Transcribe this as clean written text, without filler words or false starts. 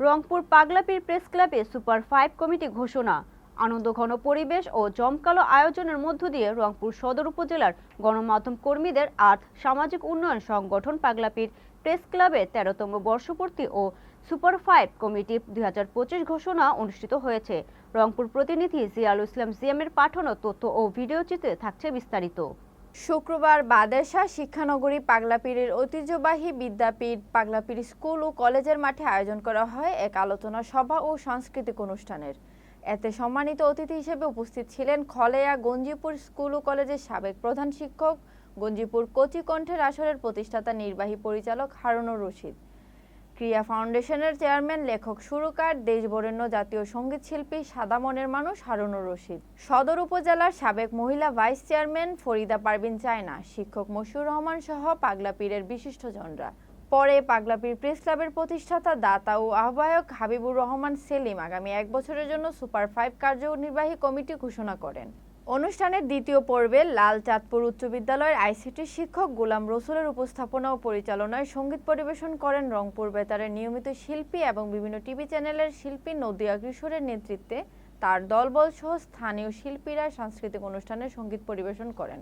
Rangpur Paglapir press ক্লাবে super 5 committee ঘোষণা। আনন্দঘন পরিবেশ ও জমকালো আয়োজনের মধ্য দিয়ে রংপুর সদর উপজেলার গণমাধ্যম কর্মীদের আর্থ সামাজিক উন্নয়ন সংগঠন পাগলাপীর প্রেস ক্লাবে 13তম বর্ষপূর্তি ও সুপার 5 কমিটি 2025 ঘোষণা অনুষ্ঠিত হয়েছে। রংপুর প্রতিনিধি জিয়াউল ইসলাম জিএমের পাঠানো তথ্য ও ভিডিও চিত্রে থাকছে বিস্তারিত। শুক্রবার বাদেরশাহ শিক্ষানগরী পাগলাপীরের ঐতিহ্যবাহী বিদ্যাপীঠ পাগলাপীর স্কুল ও কলেজের মাঠে আয়োজন করা হয় এক আলোচনা সভা ও সাংস্কৃতিক অনুষ্ঠানের। এতে সম্মানিত অতিথি হিসেবে উপস্থিত ছিলেন খলেয়া গঞ্জিপুর স্কুল ও কলেজের সাবেক প্রধান শিক্ষক, গঞ্জিপুর কচি কণ্ঠের আসরের প্রতিষ্ঠাতা নির্বাহী পরিচালক হারুনুর রশিদ, ক্রিয়া ফাউন্ডেশনের চেয়ারম্যান, লেখক, সুরকার, দেশবরেণ্য জাতীয় সঙ্গীত শিল্পী সাদা মনের মানুষ হারুনুর রশিদ, সদর উপজেলার সাবেক মহিলা ভাইস চেয়ারম্যান ফরিদা পারভিন চায়না, শিক্ষক মশিউর রহমান সহ পাগলাপীরের বিশিষ্টজনরা। পরে পাগলাপীর প্রেস ক্লাবের প্রতিষ্ঠাতা, দাতা ও আহ্বায়ক হাবিবুর রহমান সেলিম আগামী 1 বছরের জন্য সুপার 5 কার্যনির্বাহী কমিটি ঘোষণা করেন। অনুষ্ঠানের দ্বিতীয় পর্বে লালচাঁদপুর উচ্চ বিদ্যালয়ের আইসিটি শিক্ষক গোলাম রসুলের উপস্থাপনা ও পরিচালনায় সঙ্গীত পরিবেশন করেন রংপুর বেতারের নিয়মিত শিল্পী এবং বিভিন্ন টিভি চ্যানেলের শিল্পী নদিয়া কিশোরের নেতৃত্বে তার দলবল সহ স্থানীয় শিল্পীরা সাংস্কৃতিক অনুষ্ঠানে সঙ্গীত পরিবেশন করেন।